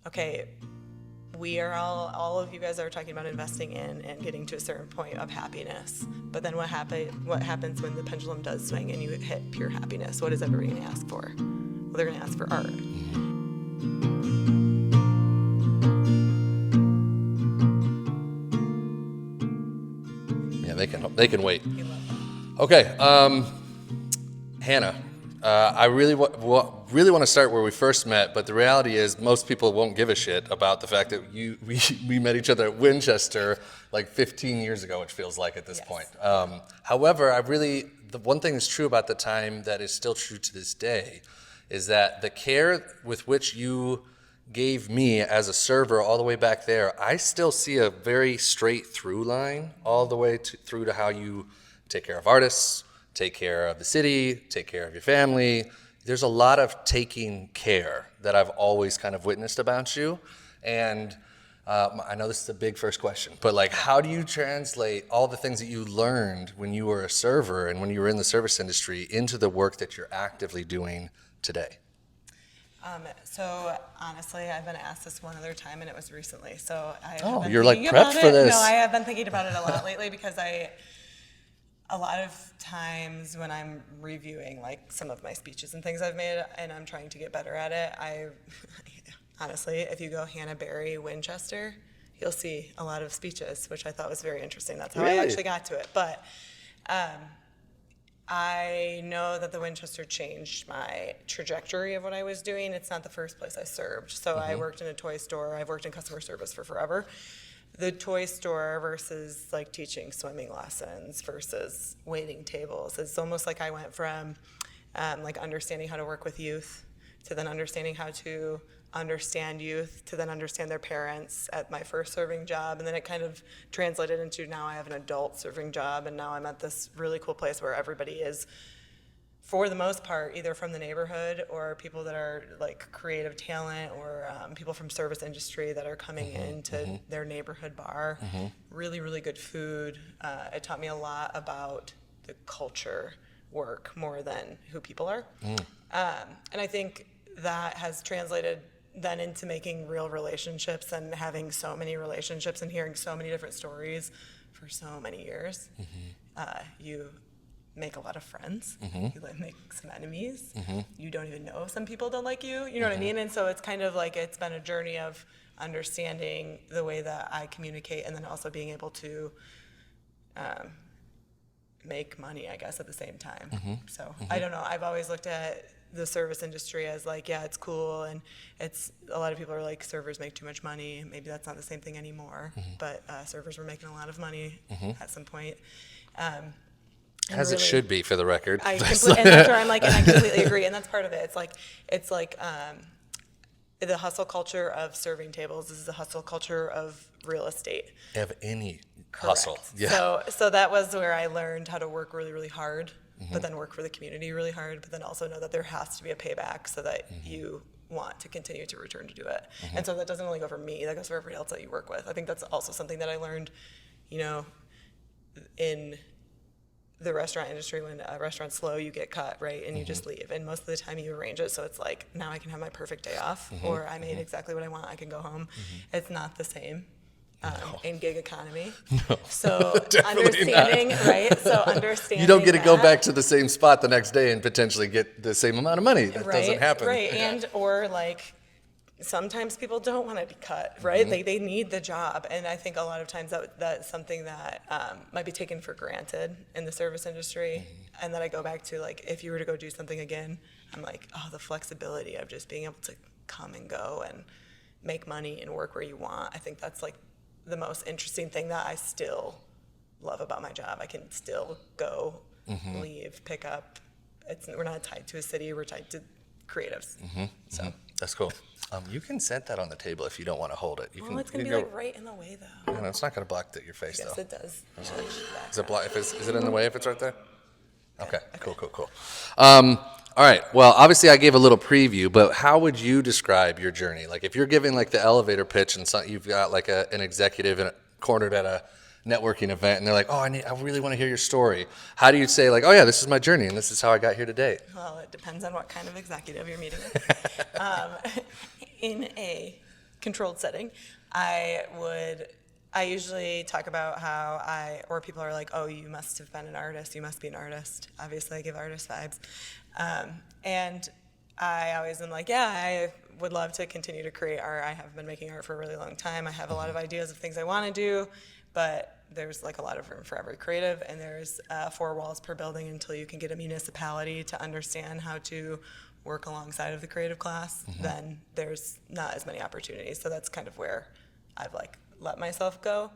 okay, we are all of you guys are talking about investing in and getting to a certain point of happiness. But then what happens when the pendulum does swing and you hit pure happiness? What is everybody going to ask for? Well, they're going to ask for art. Yeah, they can wait. Okay, Hannah, I really want to start where we first met, but the reality is most people won't give a shit about the fact that we met each other at Winchester like 15 years ago, it feels like at this point. However, the one thing that's true about the time that is still true to this day is that the care with which you gave me as a server all the way back there, I still see a very straight through line all the way through to how you take care of artists, take care of the city, take care of your family. There's a lot of taking care that I've always kind of witnessed about you. And I know this is a big first question, but like, how do you translate all the things that you learned when you were a server and when you were in the service industry into the work that you're actively doing today? So honestly, I've been asked this one other time, and it was recently. So you're like prepped for this. No, I have been thinking about it a lot lately because a lot of times when I'm reviewing like some of my speeches and things I've made, and I'm trying to get better at it, honestly, if you go Hannah Berry Winchester, you'll see a lot of speeches, which I thought was very interesting. That's how I actually got to it. But I know that the Winchester changed my trajectory of what I was doing. It's not the first place I served. So I worked in a toy store. I've worked in customer service for forever. The toy store versus like teaching swimming lessons versus waiting tables. It's almost like I went from like understanding how to work with youth to then understanding how to understand youth to then understand their parents at my first serving job, and then it kind of translated into now I have an adult serving job, and now I'm at this really cool place where everybody is, for the most part, either from the neighborhood or people that are like creative talent or people from service industry that are coming into their neighborhood bar. Really, really good food. It taught me a lot about the culture work more than who people are. And I think that has translated then into making real relationships and having so many relationships and hearing so many different stories for so many years. You make a lot of friends. You make some enemies. You don't even know if some people don't like you. You know what I mean? And so it's kind of like it's been a journey of understanding the way that I communicate and then also being able to make money, I guess, at the same time. So I don't know. I've always looked at the service industry as like, yeah, it's cool, and it's a lot of people are like, servers make too much money. Maybe that's not the same thing anymore, but servers were making a lot of money at some point. As it should be, for the record. And that's where I'm like, and I completely agree, and that's part of it. It's like the hustle culture of serving tables. This is the hustle culture of real estate. Of any Correct. hustle. Yeah. So that was where I learned how to work really, really hard, but then work for the community really hard, but then also know that there has to be a payback so that you want to continue to return to do it. And so that doesn't only go for me, that goes for everybody else that you work with. I think that's also something that I learned, in the restaurant industry. When a restaurant's slow, you get cut, right? And you just leave. And most of the time you arrange it so it's like, now I can have my perfect day off, or I made exactly what I want, I can go home. It's not the same. In gig economy. No, so definitely understanding, not. right? So understanding You don't get to go that, back to the same spot the next day and potentially get the same amount of money. That doesn't happen. Right, and or like sometimes people don't want to be cut, right? They need the job, and I think a lot of times that's something that might be taken for granted in the service industry, and that I go back to, like, if you were to go do something again, I'm like, oh, the flexibility of just being able to come and go and make money and work where you want. I think that's like the most interesting thing that I still love about my job. I can still go, leave, pick up. We're not tied to a city, we're tied to creatives. So That's cool. You can set that on the table if you don't want to hold it. it's going to be like right in the way, though. No, it's not going to block your face, Yes, though. it does. Is it block? Is it in the way if it's right there? Okay. Cool. All right. Well, obviously I gave a little preview, but how would you describe your journey? Like, if you're giving like the elevator pitch and you've got like an executive cornered at a networking event, and they're like, "Oh, I really want to hear your story." How do you say, like, "Oh yeah, this is my journey, and this is how I got here today"? Well, it depends on what kind of executive you're meeting with. In a controlled setting, I usually talk about or people are like, oh, you must have been an artist, you must be an artist. Obviously, I give artist vibes. And I always am like, yeah, I would love to continue to create art. I have been making art for a really long time. I have a lot of ideas of things I want to do, but there's like a lot of room for every creative, and there's 4 walls per building until you can get a municipality to understand how to work alongside of the creative class. Then there's not as many opportunities. So that's kind of where I've like let myself go.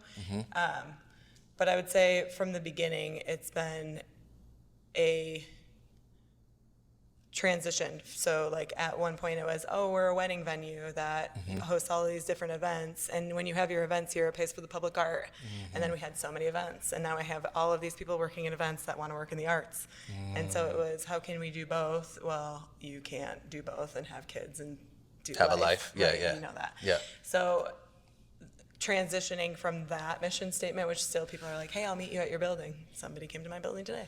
But I would say from the beginning, it's been a transition. So like at one point it was, oh, we're a wedding venue that hosts all these different events. And when you have your events here, it pays for the public art. And then we had so many events. And now I have all of these people working in events that want to work in the arts. And so it was, how can we do both? Well, you can't do both and have kids and have a life. Yeah, right? yeah. You know that. Yeah. So transitioning from that mission statement, which still people are like, hey, I'll meet you at your building. Somebody came to my building today.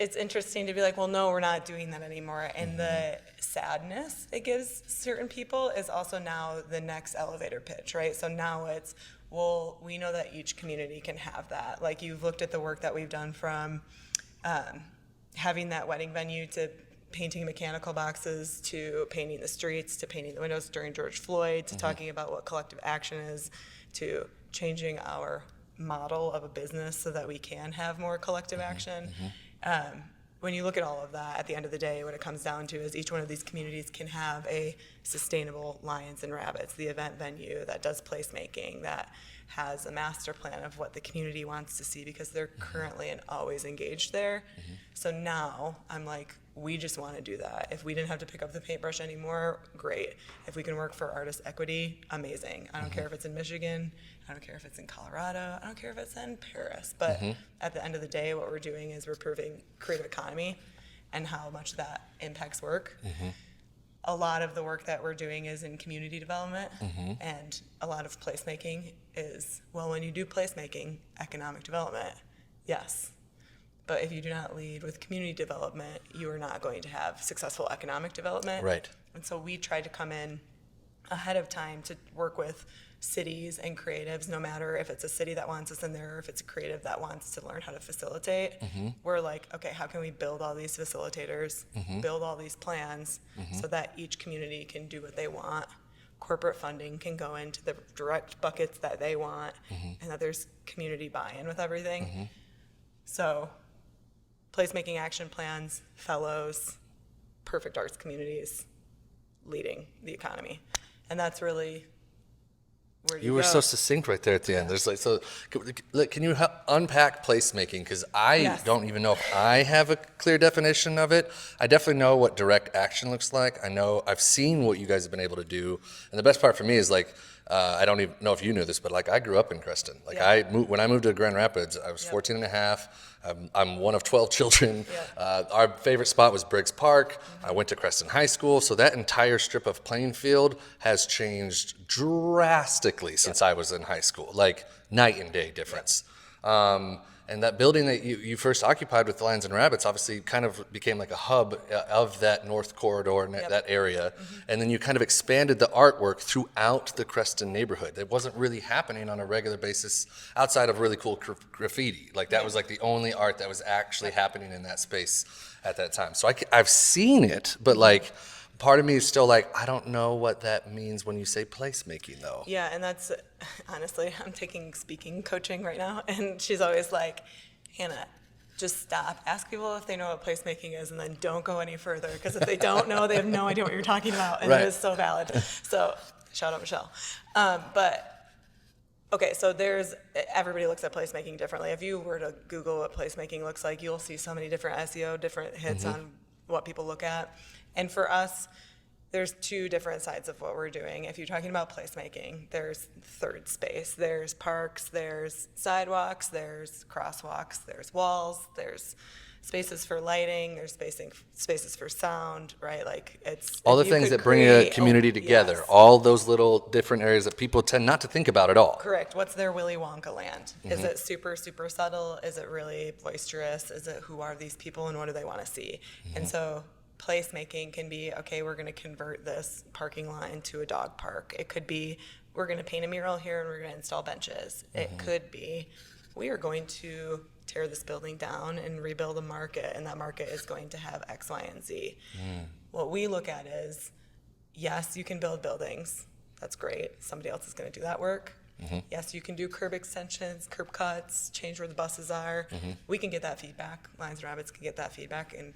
It's interesting to be like, well, no, we're not doing that anymore. And the sadness it gives certain people is also now the next elevator pitch, right? So now it's, well, we know that each community can have that. Like you've looked at the work that we've done from having that wedding venue to painting mechanical boxes to painting the streets to painting the windows during George Floyd to talking about what collective action is to changing our model of a business so that we can have more collective action. When you look at all of that, at the end of the day, what it comes down to is each one of these communities can have a sustainable Lions and Rabbits, the event venue that does placemaking, that has a master plan of what the community wants to see because they're currently and always engaged there. So now I'm like, we just want to do that. If we didn't have to pick up the paintbrush anymore, great. If we can work for artist equity, amazing. I don't care if it's in Michigan, I don't care if it's in Colorado, I don't care if it's in Paris. But at the end of the day, what we're doing is we're proving creative economy and how much that impacts work. A lot of the work that we're doing is in community development, and a lot of placemaking is, well, when you do placemaking, economic development, yes. But if you do not lead with community development, you are not going to have successful economic development. Right. And so we try to come in ahead of time to work with cities and creatives, no matter if it's a city that wants us in there or if it's a creative that wants to learn how to facilitate. We're like, okay, how can we build all these facilitators, build all these plans so that each community can do what they want. Corporate funding can go into the direct buckets that they want, and that there's community buy-in with everything. So placemaking action plans, fellows, perfect arts communities, leading the economy. And that's really where You were so succinct right there at the end. There's like, so can you unpack placemaking? Because I don't even know if I have a clear definition of it. I definitely know what direct action looks like. I know I've seen what you guys have been able to do. And the best part for me is like, I don't even know if you knew this, but like I grew up in Creston. Like when I moved to Grand Rapids, I was 14 and a half. I'm one of 12 children. Our favorite spot was Briggs Park. I went to Creston High School. So that entire strip of playing field has changed drastically since I was in high school, like night and day difference. And that building that you first occupied with the Lions and Rabbits obviously kind of became like a hub of that north corridor and that area. And then you kind of expanded the artwork throughout the Creston neighborhood. It wasn't really happening on a regular basis outside of really cool graffiti. Like that was like the only art that was actually happening in that space at that time. So I've seen it, but like part of me is still like, I don't know what that means when you say placemaking, though. Yeah, and that's, honestly, I'm taking speaking coaching right now, and she's always like, Hannah, just stop. Ask people if they know what placemaking is, and then don't go any further, because if they don't know, they have no idea what you're talking about, and it is so valid. So, shout out Michelle. Okay, so everybody looks at placemaking differently. If you were to Google what placemaking looks like, you'll see so many different SEO, different hits on what people look at. And for us, there's two different sides of what we're doing. If you're talking about placemaking, there's third space. There's parks, there's sidewalks, there's crosswalks, there's walls, there's spaces for lighting, there's spaces for sound, right? Like it's all the things that bring a community together, all those little different areas that people tend not to think about at all. Correct. What's their Willy Wonka land? Is it super, super subtle? Is it really boisterous? Is it who are these people and what do they want to see? And so placemaking can be, okay, we're going to convert this parking line to a dog park. It could be, we're going to paint a mural here and we're going to install benches. It could be, we are going to tear this building down and rebuild a market, and that market is going to have X, Y, and Z. What we look at is, yes, you can build buildings. That's great. Somebody else is going to do that work. Yes, you can do curb extensions, curb cuts, change where the buses are. We can get that feedback. Lions and Rabbits can get that feedback and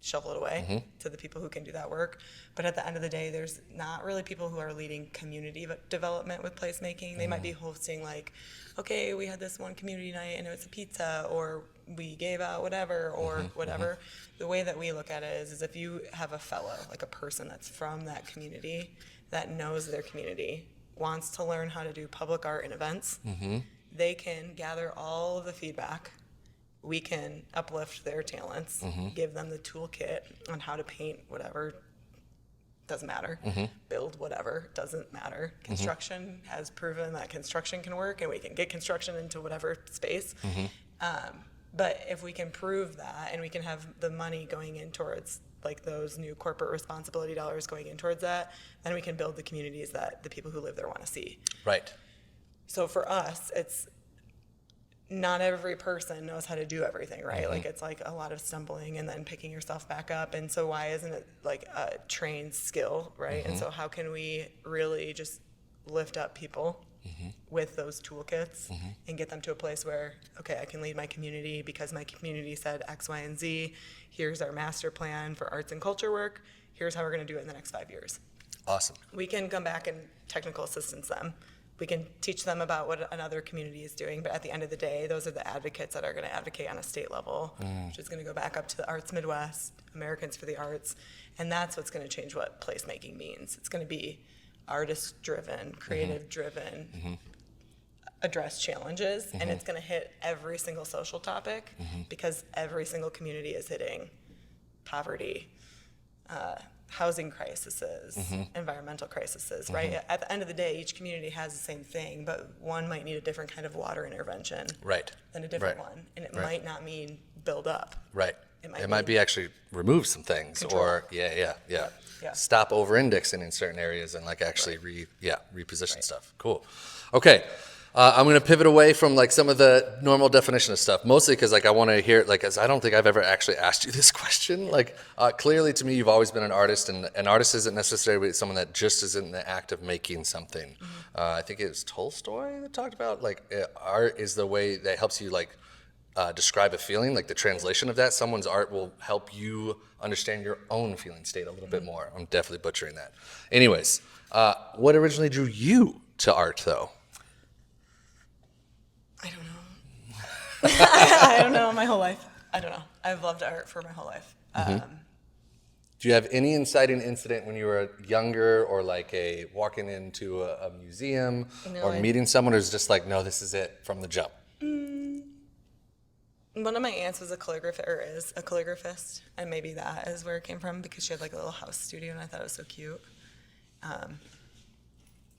shovel it away to the people who can do that work. But at the end of the day, there's not really people who are leading community development with placemaking. They might be hosting like, okay, we had this one community night and it was a pizza, or we gave out whatever, or whatever. The way that we look at it is if you have a fellow, like a person that's from that community, that knows their community, wants to learn how to do public art and events, they can gather all of the feedback. We can uplift their talents, give them the toolkit on how to paint whatever, doesn't matter, build whatever, doesn't matter. Construction has proven that construction can work, and we can get construction into whatever space. But if we can prove that, and we can have the money going in towards like those new corporate responsibility dollars going in towards that, then we can build the communities that the people who live there want to see. Right. So for us, it's not every person knows how to do everything, right? Like it's like a lot of stumbling and then picking yourself back up. And so why isn't it like a trained skill, right? And so how can we really just lift up people with those toolkits and get them to a place where, okay, I can lead my community because my community said X, Y, and Z. Here's our master plan for arts and culture work. Here's how we're going to do it in the next 5 years. Awesome. We can come back and technical assistance them. We can teach them about what another community is doing, but at the end of the day, those are the advocates that are going to advocate on a state level, which is going to go back up to the Arts Midwest, Americans for the Arts, and that's what's going to change what placemaking means. It's going to be artist-driven, creative-driven, address challenges, and it's going to hit every single social topic because every single community is hitting poverty, housing crises, environmental crises, right? At the end of the day, each community has the same thing, but one might need a different kind of water intervention than a different one, and it might not mean build up. Right. It might be actually remove some things, Control. or stop over-indexing in certain areas and like actually reposition stuff. Cool. Okay. I'm going to pivot away from like some of the normal definition of stuff, mostly because like I want to hear, like, as I don't think I've ever actually asked you this question. Like, clearly to me, you've always been an artist, and an artist isn't necessarily someone that just is in the act of making something. I think it was Tolstoy that talked about like art is the way that helps you like describe a feeling, like the translation of that. Someone's art will help you understand your own feeling state a little bit more. I'm definitely butchering that. Anyways, what originally drew you to art though? I don't know. I don't know, my whole life. I don't know. I've loved art for my whole life. Do you have any inciting incident when you were younger, or like walking into a museum or meeting someone who's just like, no, this is it from the jump? One of my aunts was a calligraphist, or is a calligraphist, and maybe that is where it came from because she had like a little house studio, and I thought it was so cute. But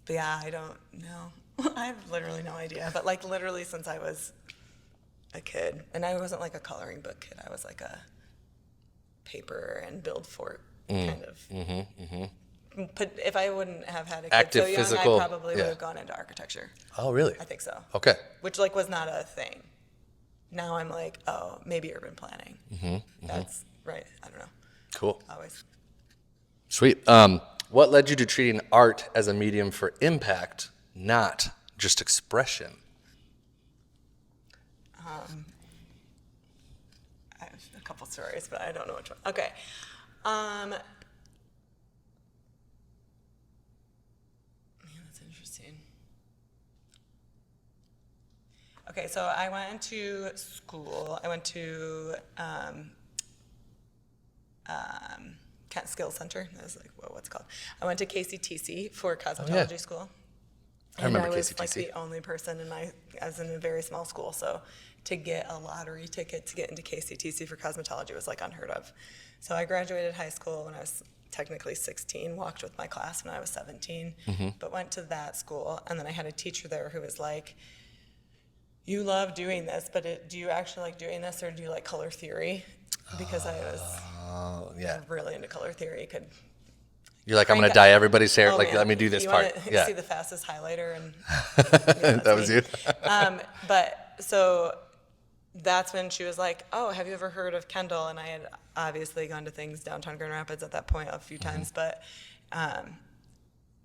yeah, I don't know. I have literally no idea, but like literally since I was a kid, and I wasn't like a coloring book kid, I was like a paper and build fort kind of. But if I wouldn't have had a kid Active, so young, physical, I probably would have gone into architecture. Oh, really? I think so. Okay. Which like was not a thing. Now I'm like, oh, maybe urban planning. That's right. I don't know. Cool. Always. Sweet. What led you to treating art as a medium for impact, not just expression? I have a couple stories, but I don't know which one. Okay. Man, that's interesting. Okay, so I went to school. I went to Kent Skills Center. That was like, what's it called? I went to KCTC for cosmetology school. I remember I was KCTC. like the only person I was in a very small school, so to get a lottery ticket to get into KCTC for cosmetology was like unheard of. So I graduated high school when I was technically 16, walked with my class when I was 17, but went to that school, and then I had a teacher there who was like, you love doing this, but do you actually like doing this, or do you like color theory? Because I was Yeah. Really into color theory. Could You're like, I'm going crank to up- dye everybody's hair. Oh, Like, man. let me do this You part. wanna Yeah. see the fastest highlighter, and That was me. you. But so that's when she was like, "Oh, have you ever heard of Kendall?" And I had obviously gone to things downtown Grand Rapids at that point a few times, but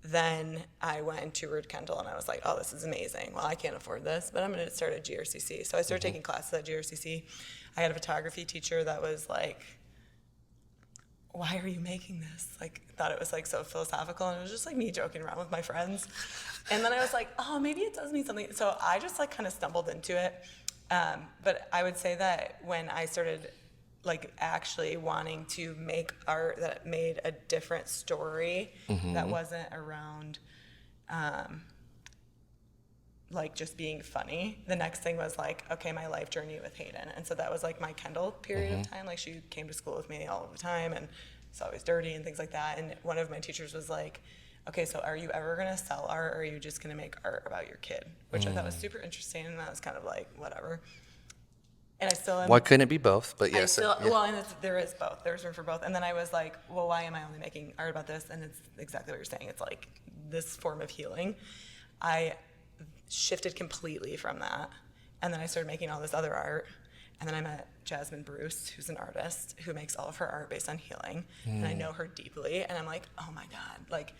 then I went and toured Kendall, and I was like, "Oh, this is amazing. Well, I can't afford this, but I'm going to start at GRCC." So I started taking classes at GRCC. I had a photography teacher that was like, "Why are you making this?" Like, thought it was like so philosophical, and it was just like me joking around with my friends. And then I was like, "Oh, maybe it does mean something." So I just like kind of stumbled into it. But I would say that when I started like actually wanting to make art that made a different story that wasn't around like just being funny, the next thing was like, okay, my life journey with Hayden. And so that was like my Kendall period of time. Like, she came to school with me all of the time, and it's always dirty and things like that. And one of my teachers was like, okay, so are you ever gonna sell art, or are you just gonna make art about your kid? Which I thought was super interesting, and I was kind of like, whatever. And I still am. Why couldn't it be both? But I yes. still, well, and there is both. There's room for both. And then I was like, well, why am I only making art about this? And it's exactly what you're saying. It's like this form of healing. I shifted completely from that. And then I started making all this other art. And then I met Jasmine Bruce, who's an artist who makes all of her art based on healing. And I know her deeply. And I'm like, oh my God, like,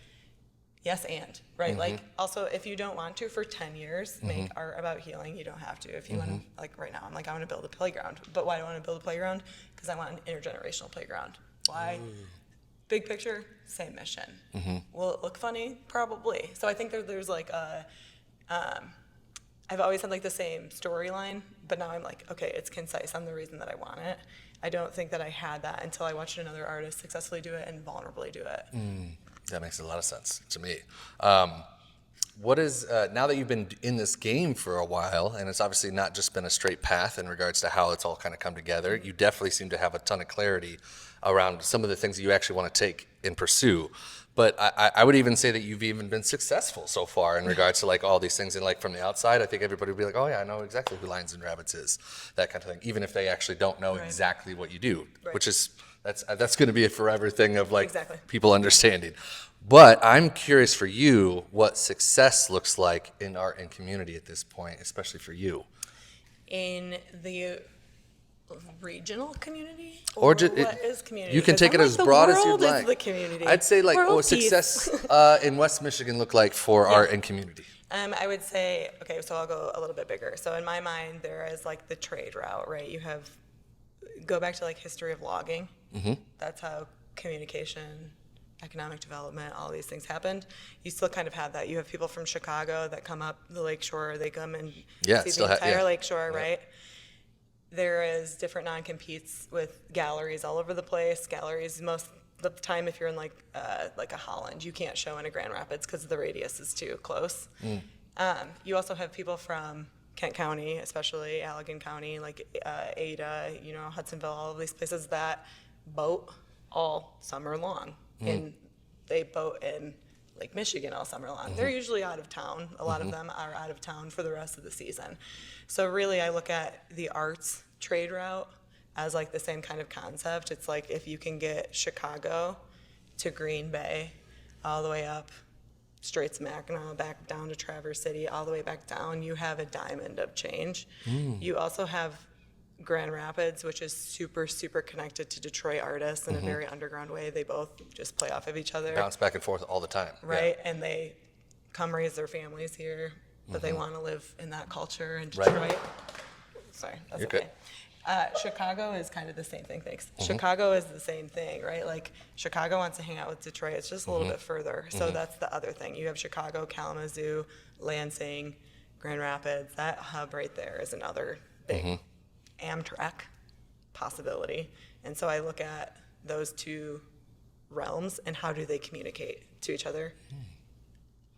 yes, and, right? Like, also, if you don't want to for 10 years make art about healing, you don't have to. If you want to, like, right now, I'm like, I want to build a playground. But why do I want to build a playground? Because I want an intergenerational playground. Why? Big picture, same mission. Will it look funny? Probably. So I think there's like a, I've always had like the same storyline, but now I'm like, okay, it's concise on the reason that I want it. I don't think that I had that until I watched another artist successfully do it and vulnerably do it. That makes a lot of sense to me. What is, now that you've been in this game for a while, and it's obviously not just been a straight path in regards to how it's all kind of come together, you definitely seem to have a ton of clarity around some of the things that you actually want to take and pursue. But I would even say that you've even been successful so far in regards to like all these things. And like from the outside, I think everybody would be like, oh yeah, I know exactly who Lions and Rabbits is, that kind of thing. Even if they actually don't know exactly what you do, which is, that's going to be a forever thing of like people understanding. But I'm curious for you what success looks like in art and community at this point, especially for you. In the regional community, Or just what is community? you can 'Cause take I'm it like, as the broad as you'd world is like. the community. I'd say like World success peace. in West Michigan look like for art and community. I would say, okay, so I'll go a little bit bigger. So in my mind, there is like the trade route, right? You have, go back to like history of logging. That's how communication, economic development, all these things happened. You still kind of have that. You have people from Chicago that come up the lakeshore, they come and see the entire lakeshore, right? There is different non-competes with galleries all over the place. Galleries, most of the time, if you're in like a Holland, you can't show in a Grand Rapids because the radius is too close. You also have people from Kent County, especially Allegan County, like Ada, you know, Hudsonville, all of these places that boat all summer long. And they boat in Lake Michigan all summer long. They're usually out of town. A lot of them are out of town for the rest of the season. So really I look at the arts trade route as like the same kind of concept. It's like if you can get Chicago to Green Bay, all the way up, straight smack now, back down to Traverse City, all the way back down, you have a diamond of change. You also have Grand Rapids, which is super, super connected to Detroit artists in a very underground way. They both just play off of each other. Bounce back and forth all the time. Right, and they come raise their families here, but they want to live in that culture in Detroit. Sorry, that's okay. Chicago is kind of the same thing, thanks. Chicago is the same thing, right? Like, Chicago wants to hang out with Detroit. It's just a little bit further. So that's the other thing. You have Chicago, Kalamazoo, Lansing, Grand Rapids. That hub right there is another big Amtrak possibility. And so I look at those two realms and how do they communicate to each other.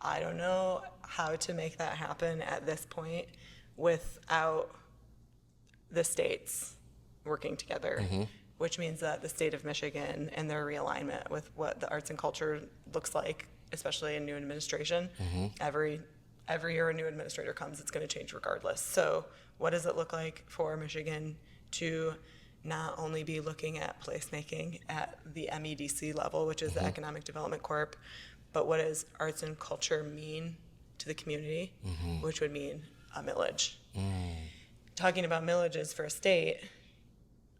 I don't know how to make that happen at this point without the states working together, which means that the state of Michigan and their realignment with what the arts and culture looks like, especially in new administration. Every year a new administrator comes, it's going to change regardless. So what does it look like for Michigan to not only be looking at placemaking at the MEDC level, which is the Economic Development Corp, but what does arts and culture mean to the community, which would mean a millage. Talking about millages for a state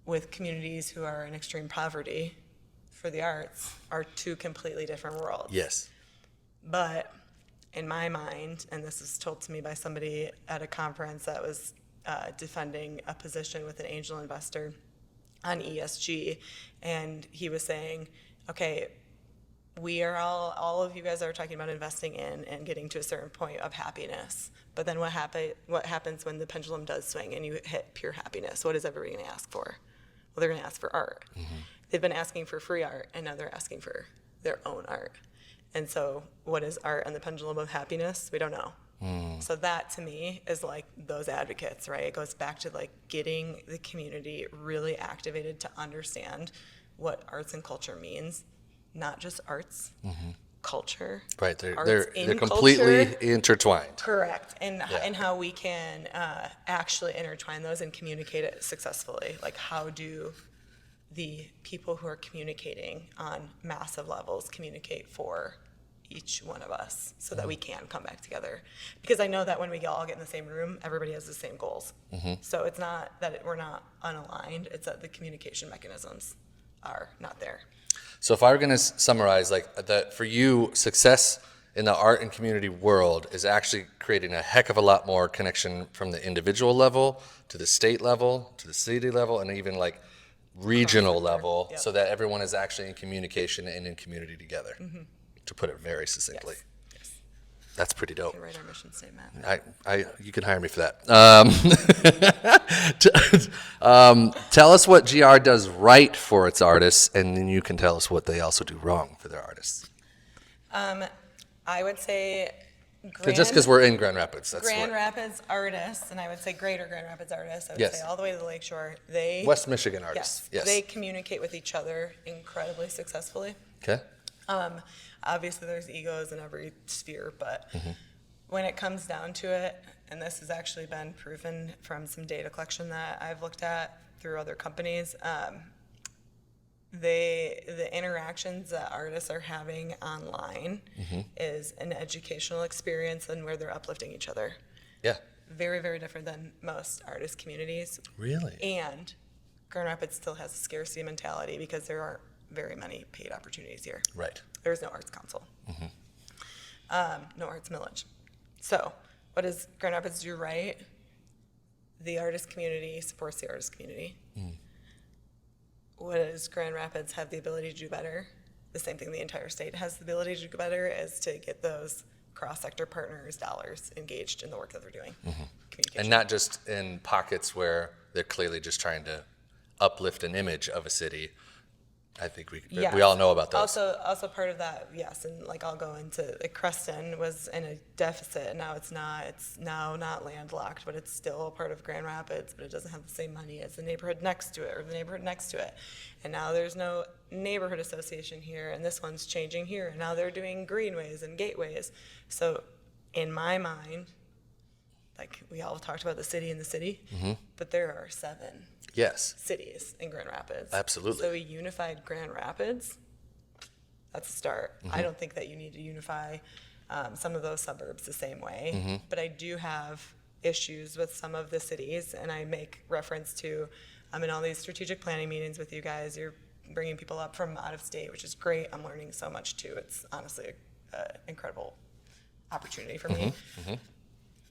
with communities who are in extreme poverty for the arts are two completely different worlds. Yes. But in my mind, and this was told to me by somebody at a conference that was defending a position with an angel investor on ESG, and he was saying, okay, we are all of you guys are talking about investing in and getting to a certain point of happiness. But then what happens when the pendulum does swing and you hit pure happiness? What is everybody going to ask for? Well, they're going to ask for art. They've been asking for free art, and now they're asking for their own art. And so what is art and the pendulum of happiness? We don't know. So that, to me, is like those advocates, right? It goes back to like getting the community really activated to understand what arts and culture means, not just arts, culture. Right, arts they're completely culture. intertwined. Correct, and how we can actually intertwine those and communicate it successfully. Like, how do the people who are communicating on massive levels communicate for each one of us so that we can come back together? Because I know that when we all get in the same room, everybody has the same goals. So it's not that we're not unaligned, it's that the communication mechanisms are not there. So if I were going to summarize, like, that for you, success in the art and community world is actually creating a heck of a lot more connection from the individual level to the state level to the city level and even like regional level, so that everyone is actually in communication and in community together, to put it very succinctly. Yes. That's pretty dope. You can write our mission statement. You can hire me for that. Tell us what GR does right for its artists, and then you can tell us what they also do wrong for their artists. I would say Just because we're in Grand Rapids. That's Grand Rapids artists, and I would say greater Grand Rapids artists, I would Yes. say all the way to the Lakeshore, they West Michigan artists. Yes. they communicate with each other incredibly successfully. Okay. Obviously, there's egos in every sphere, but when it comes down to it, and this has actually been proven from some data collection that I've looked at through other companies, the interactions that artists are having online is an educational experience and where they're uplifting each other. Yeah. Very, very different than most artist communities. Really? And Grand Rapids still has a scarcity mentality because there aren't very many paid opportunities here. Right. There's no arts council, no arts millage. So what does Grand Rapids do right? The artist community supports the artist community. What does Grand Rapids have the ability to do better? The same thing the entire state has the ability to do better, is to get those cross-sector partners dollars engaged in the work that they're doing. Communication. And not just in pockets where they're clearly just trying to uplift an image of a city. I think we all know about those. Also part of that, yes, and like I'll go into, like Creston was in a deficit, and now it's not. It's now not landlocked, but it's still a part of Grand Rapids, but it doesn't have the same money as the neighborhood next to it or the neighborhood next to it. And now there's no neighborhood association here, and this one's changing here, and now they're doing greenways and gateways. So in my mind, like we all talked about the city and the city, but there are 7 Yes. cities in Grand Rapids. Absolutely. So a unified Grand Rapids, that's a start. I don't think that you need to unify some of those suburbs the same way, but I do have issues with some of the cities, and I make reference to, I'm in all these strategic planning meetings with you guys. You're bringing people up from out of state, which is great. I'm learning so much too. It's honestly an incredible opportunity for me.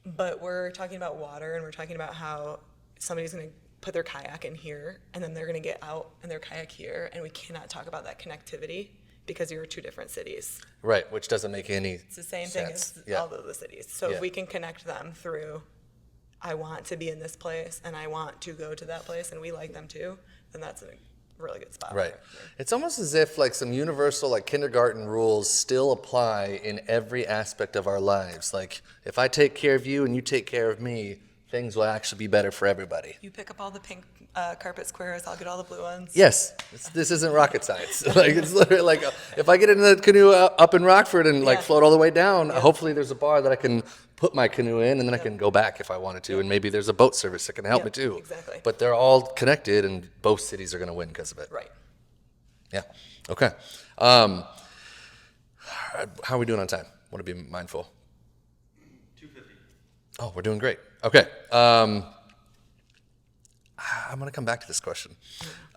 But we're talking about water, and we're talking about how somebody's going to put their kayak in here, and then they're going to get out in their kayak here, and we cannot talk about that connectivity because you're 2 different cities. Right, which doesn't make any sense. It's the same thing as all of the cities. So if we can connect them through, I want to be in this place, and I want to go to that place, and we like them too, then that's a really good spot. Right. It's almost as if like some universal like kindergarten rules still apply in every aspect of our lives. Like if I take care of you and you take care of me, things will actually be better for everybody. You pick up all the pink carpet squares, I'll get all the blue ones. Yes, this isn't rocket science. Like it's literally like if I get in the canoe up in Rockford and like float all the way down, hopefully there's a bar that I can put my canoe in, and then I can go back if I wanted to, and maybe there's a boat service that can help me too. Exactly. But they're all connected, and both cities are going to win because of it. Right. Yeah. Okay. How are we doing on time? Want to be mindful. 2:50. Oh, we're doing great. Okay. I'm going to come back to this question.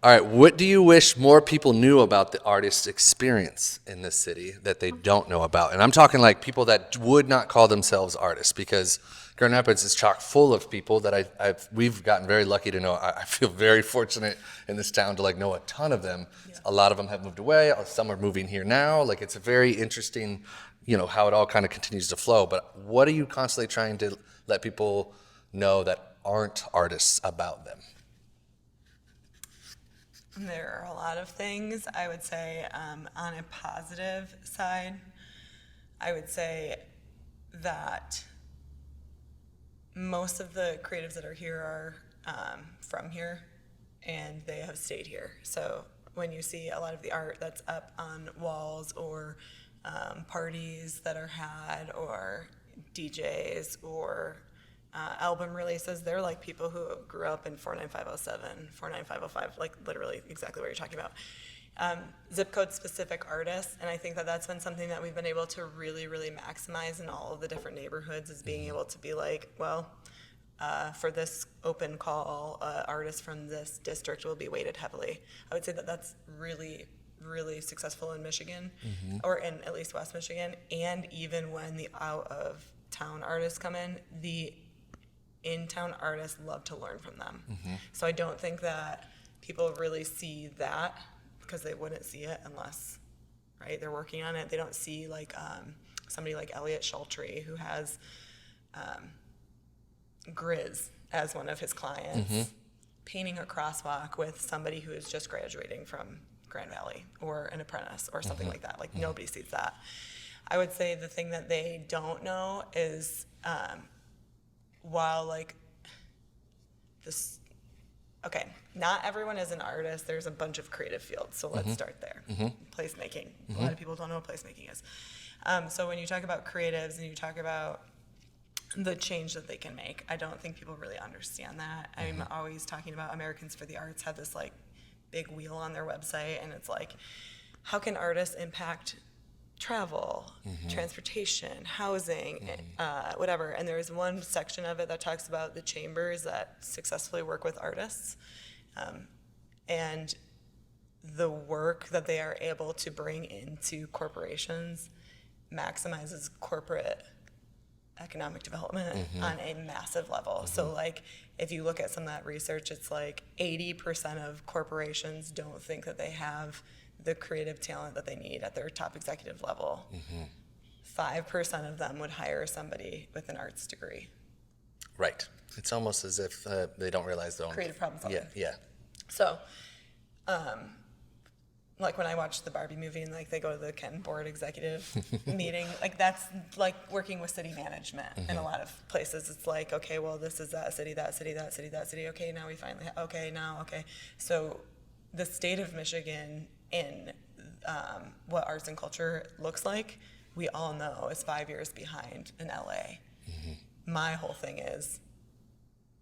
All right. What do you wish more people knew about the artist experience in this city that they don't know about? And I'm talking like people that would not call themselves artists, because Grand Rapids is chock full of people that we've gotten very lucky to know. I feel very fortunate in this town to like know a ton of them. Yeah. A lot of them have moved away. Some are moving here now. Like it's a very interesting, how it all kind of continues to flow. But what are you constantly trying to let people know that aren't artists about them? There are a lot of things. I would say on a positive side, I would say that most of the creatives that are here are from here, and they have stayed here. So when you see a lot of the art that's up on walls, or parties that are had, or DJs, or album releases, they're like people who grew up in 49507, 49505, like literally exactly what you're talking about. Zip code specific artists, and I think that that's been something that we've been able to really, really maximize in all of the different neighborhoods, is being able to be like, well, for this open call, artists from this district will be weighted heavily. I would say that that's really, really successful in Michigan, or in at least West Michigan, and even when the out of town artists come in, the in-town artists love to learn from them. So I don't think that people really see that, because they wouldn't see it unless, right, they're working on it. They don't see like somebody like Elliot Schultry, who has Grizz as one of his clients, painting a crosswalk with somebody who is just graduating from Grand Valley, or an apprentice, or something like that. Like nobody sees that. I would say the thing that they don't know is while like this, okay, not everyone is an artist. There's a bunch of creative fields, so let's start there. Placemaking. A lot of people don't know what placemaking is. So when you talk about creatives and you talk about the change that they can make, I don't think people really understand that. I'm always talking about Americans for the Arts have this like big wheel on their website, and it's like, how can artists impact travel, transportation, housing, whatever. And there's one section of it that talks about the chambers that successfully work with artists, and the work that they are able to bring into corporations maximizes corporate economic development on a massive level. So like if you look at some of that research, it's like 80% of corporations don't think that they have the creative talent that they need at their top executive level. 5% of them would hire somebody with an arts degree. Right. It's almost as if they don't realize their own Creative problem solving. Yeah. So, like when I watch the Barbie movie and like they go to the Ken board executive meeting, like that's like working with city management in a lot of places. It's like, okay, well, this is that city, that city, that city, that city. Okay, now we finally, okay. So the state of Michigan in what arts and culture looks like, we all know is 5 years behind in LA. My whole thing is,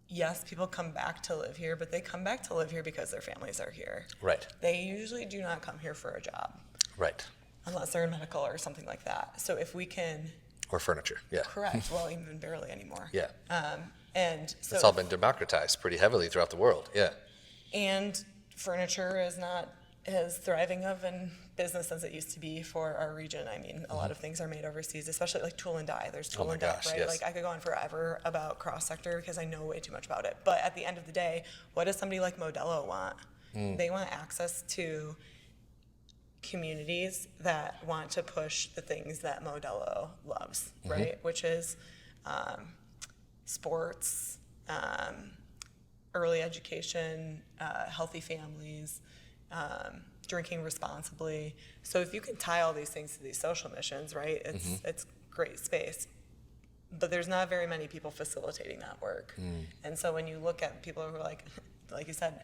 yes, people come back to live here, but they come back to live here because their families are here. Right. They usually do not come here for a job. Right. Unless they're in medical or something like that. So if we can... Or furniture, yeah. Correct. Well, even barely anymore. Yeah. And so... It's all been democratized pretty heavily throughout the world, yeah. And furniture is not as thriving of a business as it used to be for our region. I mean, a lot of things are made overseas, especially like tool and die. There's tool and die, right? Yes. Like I could go on forever about cross-sector because I know way too much about it. But at the end of the day, what does somebody like Modelo want? They want access to communities that want to push the things that Modelo loves, right? Which is sports, early education, healthy families, drinking responsibly. So if you can tie all these things to these social missions, right, it's great space. but there's not very many people facilitating that work. And so when you look at people who are like you said,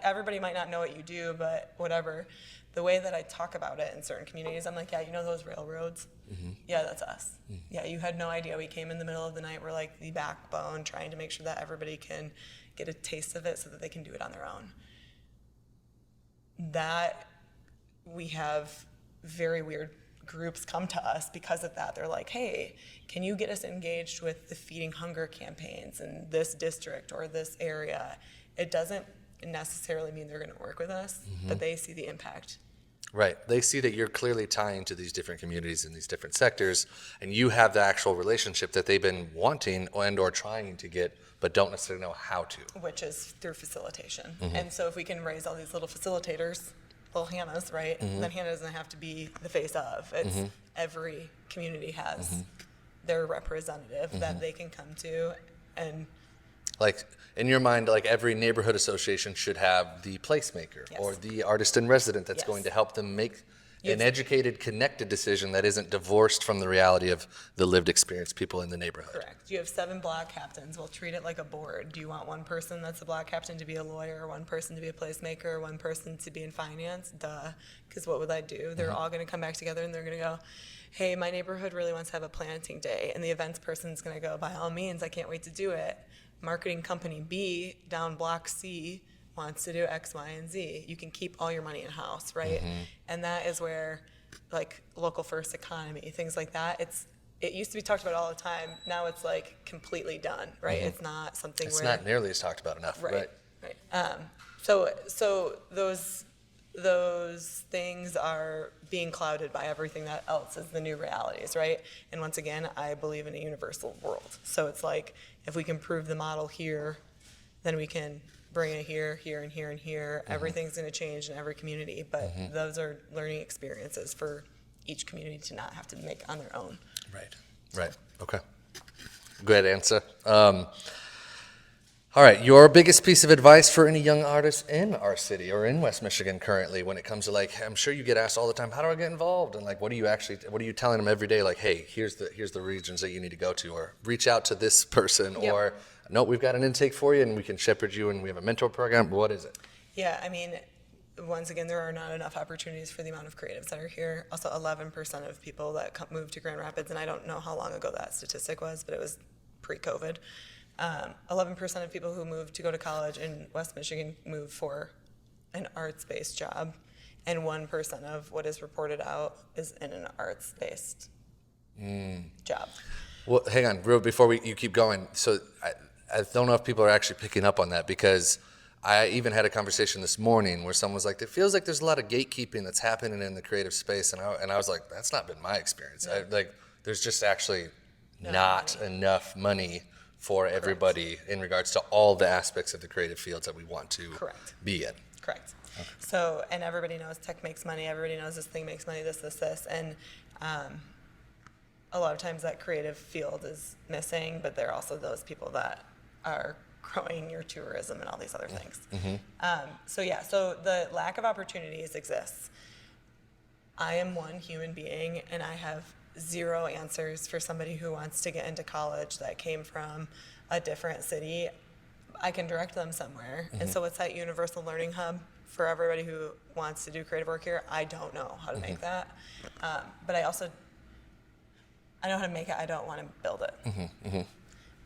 everybody might not know what you do, but whatever. The way that I talk about it in certain communities, I'm like, yeah, you know those railroads? Yeah, that's us. Yeah, you had no idea. We came in the middle of the night. We're like the backbone, trying to make sure that everybody can get a taste of it so that they can do it on their own. That we have very weird groups come to us because of that. They're like, hey, can you get us engaged with the feeding hunger campaigns in this district or this area? It doesn't necessarily mean they're going to work with us, but they see the impact. Right. They see that you're clearly tying to these different communities in these different sectors, and you have the actual relationship that they've been wanting and or trying to get, but don't necessarily know how to. Which is through facilitation. And so if we can raise all these little facilitators, little Hannahs, right? Then Hannah doesn't have to be the face of. It's every community has their representative that they can come to. And Like, in your mind, like every neighborhood association should have the placemaker Yes. or the artist in resident that's Yes. going to help them make an Yes. educated, connected decision that isn't divorced from the reality of the lived experience people in the neighborhood. correct. You have 7 block captains. We'll treat it like a board. Do you want one person that's a block captain to be a lawyer, one person to be a placemaker, one person to be in finance? Duh. Because what would I do? They're all going to come back together and they're going to go, hey, my neighborhood really wants to have a planting day. And the events person's going to go, by all means, I can't wait to do it. Marketing company B down block C wants to do X, Y, and Z. You can keep all your money in-house, right? And that is where, like, local first economy, things like that, it used to be talked about all the time. Now it's, like, completely done, right? It's not something It's where... not nearly as talked about enough. Right. So those things are being clouded by everything that else is the new realities, right? And once again, I believe in a universal world. So it's like, if we can prove the model here, then we can bring it here, here, and here, and here. Everything's going to change in every community, but those are learning experiences for each community to not have to make on their own. Right. Okay. Good answer. All right, your biggest piece of advice for any young artists in our city or in West Michigan currently when it comes to, like, I'm sure you get asked all the time, how do I get involved? And, like, what are you telling them every day? Like, hey, here's the regions that you need to go to, or reach out to this person, Yep. or no, we've got an intake for you and we can shepherd you and we have a mentor program. What is it? Yeah, I mean, once again, there are not enough opportunities for the amount of creatives that are here. Also, 11% of people that move to Grand Rapids, and I don't know how long ago that statistic was, but it was pre-COVID. 11% of people who move to go to college in West Michigan move for an arts-based job, and 1% of what is reported out is in an arts-based job. Well, hang on, real before you keep going. So I don't know if people are actually picking up on that, because I even had a conversation this morning where someone was like, it feels like there's a lot of gatekeeping that's happening in the creative space. And I was like, that's not been my experience. There's just actually not enough money for everybody in regards to all the aspects of the creative fields that we want to be in. Correct. Okay. So, and everybody knows tech makes money. Everybody knows this thing makes money, this. And a lot of times that creative field is missing, but there are also those people that are growing your tourism and all these other things. So the lack of opportunities exists. I am one human being, and I have 0 answers for somebody who wants to get into college that came from a different city. I can direct them somewhere. And so what's that universal learning hub for everybody who wants to do creative work here? I don't know how to make that. But I know how to make it. I don't want to build it.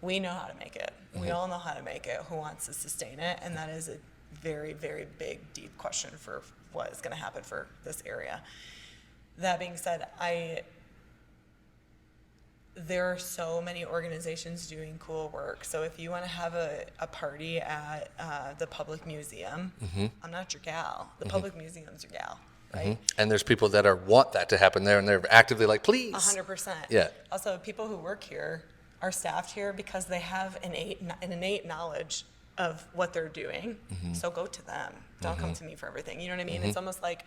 We know how to make it. We all know how to make it. Who wants to sustain it? And that is a very, very big, deep question for what is going to happen for this area. That being said, there are so many organizations doing cool work. So if you want to have a party at the public museum, I'm not your gal. The public museum's your gal, right? And there's people that want that to happen there, and they're actively like, please. 100%. Yeah. Also, people who work here are staffed here because they have an innate knowledge of what they're doing. So go to them. Don't come to me for everything. You know what I mean? It's almost like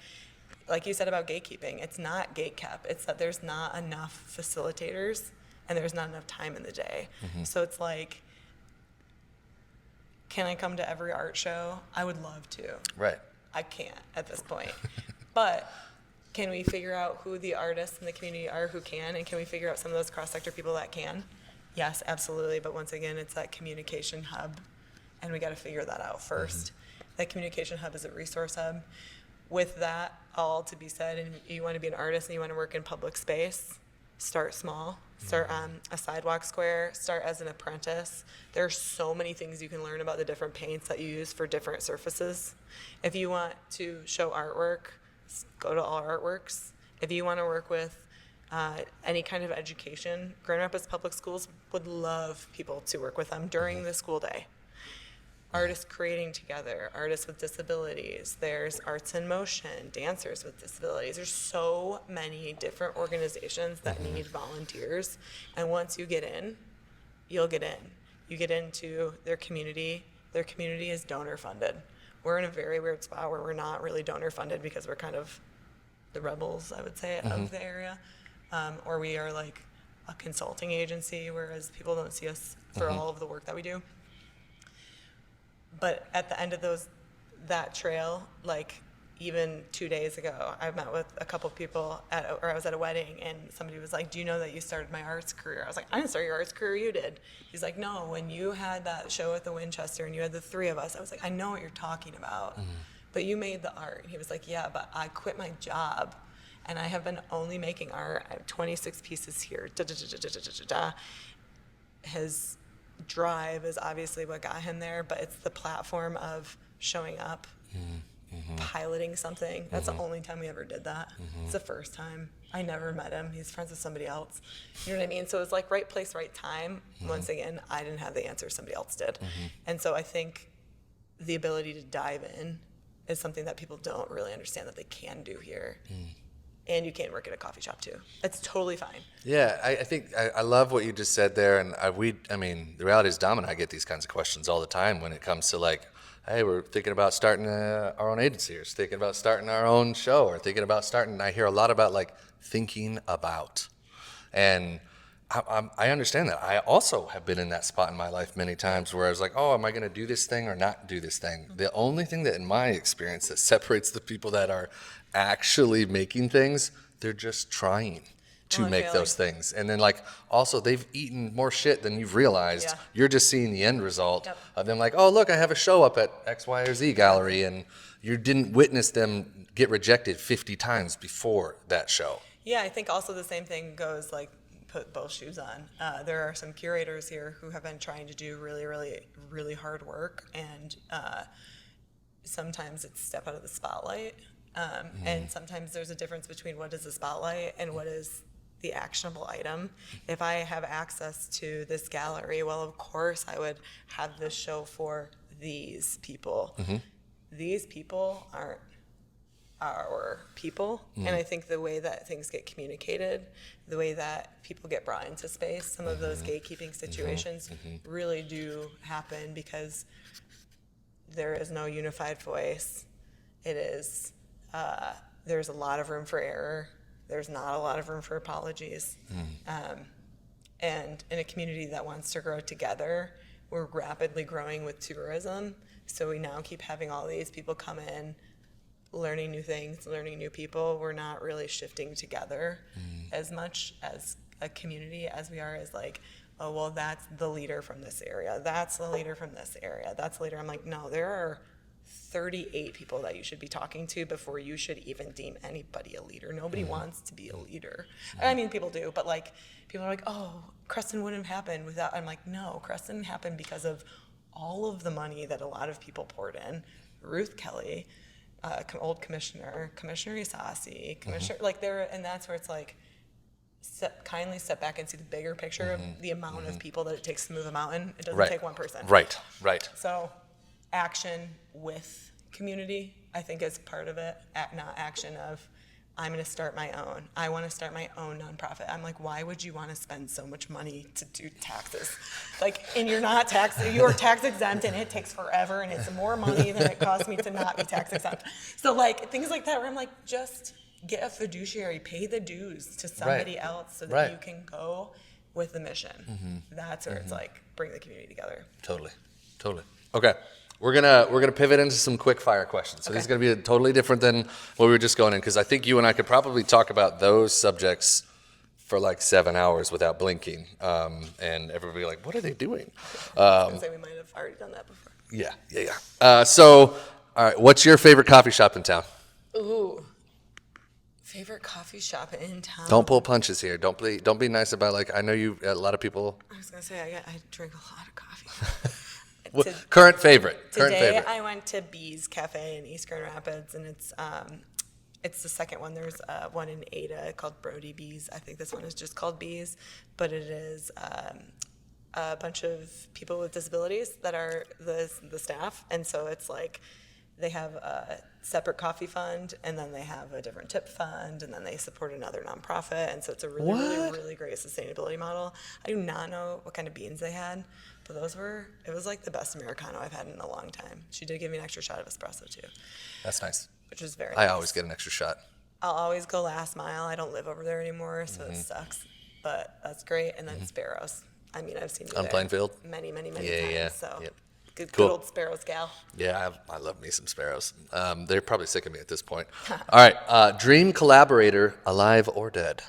you said about gatekeeping. It's not gatekept. It's that there's not enough facilitators and there's not enough time in the day. So it's like, can I come to every art show? I would love to. Right. I can't at this point. But can we figure out who the artists in the community are who can, and can we figure out some of those cross-sector people that can? Yes, absolutely. But once again, it's that communication hub, and we got to figure that out first. That communication hub is a resource hub. With that all to be said, and you want to be an artist and you want to work in public space, start small. Start on a sidewalk square. Start as an apprentice. There are so many things you can learn about the different paints that you use for different surfaces. If you want to show artwork, go to All Artworks. If you want to work with any kind of education, Grand Rapids Public Schools would love people to work with them during the school day. Artists creating together, artists with disabilities, there's Arts in Motion, dancers with disabilities. There's so many different organizations that need volunteers. And once you get in, you'll get in. You get into their community. Their community is donor funded. We're in a very weird spot where we're not really donor funded because we're kind of the rebels, I would say, of the area. Or we are like a consulting agency, whereas people don't see us for all of the work that we do. But at the end of that trail, like even 2 days ago, I met with a couple people I was at a wedding, and somebody was like, "Do you know that you started my arts career?" I was like, "I didn't start your arts career, you did." He's like, "No, when you had that show at the Winchester and you had the three of us," I was like, "I know what you're talking about, but you made the art." And he was like, "Yeah, but I quit my job, and I have been only making art. I have 26 pieces here." His drive is obviously what got him there, but it's the platform of showing up, piloting something. That's the only time we ever did that. It's the first time. I never met him. He's friends with somebody else. You know what I mean? So it's like right place, right time. Once again, I didn't have the answer, somebody else did. And so I think the ability to dive in is something that people don't really understand that they can do here. And you can work at a coffee shop too. That's totally fine. Yeah, I think I love what you just said there, and I mean, the reality is Dom and I get these kinds of questions all the time when it comes to like, hey, we're thinking about starting our own agency, or thinking about starting our own show, or thinking about starting. I hear a lot about like thinking about, and I understand that. I also have been in that spot in my life many times where I was like, oh, am I going to do this thing or not do this thing? The only thing that in my experience that separates the people that are actually making things, they're just trying to make those things. And then like also they've eaten more shit than you've realized. Yeah. You're just seeing the end result of them like, oh, look, I have a show up at X, Y, or Z gallery, and you didn't witness them get rejected 50 times before that show. Yeah, I think also the same thing goes like, put both shoes on. There are some curators here who have been trying to do really, really, really hard work, and sometimes it's step out of the spotlight. And sometimes there's a difference between what is the spotlight and what is the actionable item. If I have access to this gallery, well, of course I would have this show for these people. These people aren't our people. And I think the way that things get communicated, the way that people get brought into space, some of those gatekeeping situations really do happen because there is no unified voice. It is, there's a lot of room for error. There's not a lot of room for apologies. And in a community that wants to grow together, we're rapidly growing with tourism. So we now keep having all these people come in, learning new things, learning new people. We're not really shifting together as much as a community as we are as like, oh, well, that's the leader from this area. That's the leader from this area. That's the leader. I'm like, no, there are 38 people that you should be talking to before you should even deem anybody a leader. Nobody wants to be a leader. I mean, people do, but like, people are like, oh, Creston wouldn't have happened without, I'm like, no, Creston happened because of all of the money that a lot of people poured in. Ruth Kelly, old commissioner, Commissioner Isasi, Commissioner, like there, and that's where it's like, kindly step back and see the bigger picture of the amount of people that it takes to move a mountain. It doesn't take one person. Right. So action with community, I think, is part of it. Not action of, I'm going to start my own. I want to start my own nonprofit. I'm like, why would you want to spend so much money to do taxes? Like, and you're tax exempt, and it takes forever, and it's more money than it costs me to not be tax exempt. So like things like that where I'm like, just get a fiduciary, pay the dues to somebody else so that you can go with the mission. That's where it's like, bring the community together. Totally. Okay. We're gonna pivot into some quick fire questions. So this is gonna be totally different than what we were just going in, because I think you and I could probably talk about those subjects for like 7 hours without blinking, and everybody like, what are they doing? I was gonna say we might have already done that before. Yeah. So, all right, what's your favorite coffee shop in town? Ooh, favorite coffee shop in town. Don't pull punches here. Don't be nice about like. I know you. A lot of people. I was gonna say I drink a lot of coffee. Current favorite. Today I went to Bees Cafe in East Grand Rapids, and it's the second one. There's one in Ada called Brody Bees. I think this one is just called Bees, but it is a bunch of people with disabilities that are the staff, and so it's like they have a separate coffee fund, and then they have a different tip fund, and then they support another nonprofit, and so it's a really great sustainability model. I do not know what kind of beans they had, but it was like the best Americano I've had in a long time. She did give me an extra shot of espresso too, That's nice. which was very I nice. always get an extra shot. I'll always go last mile. I don't live over there anymore, so it sucks, but that's great. And then Sparrows. I mean, I've seen you On there Plainfield? many times. Yeah. So Yep. good Cool. old Sparrows gal. Yeah, I love me some sparrows. They're probably sick of me at this point. All right, dream collaborator, alive or dead?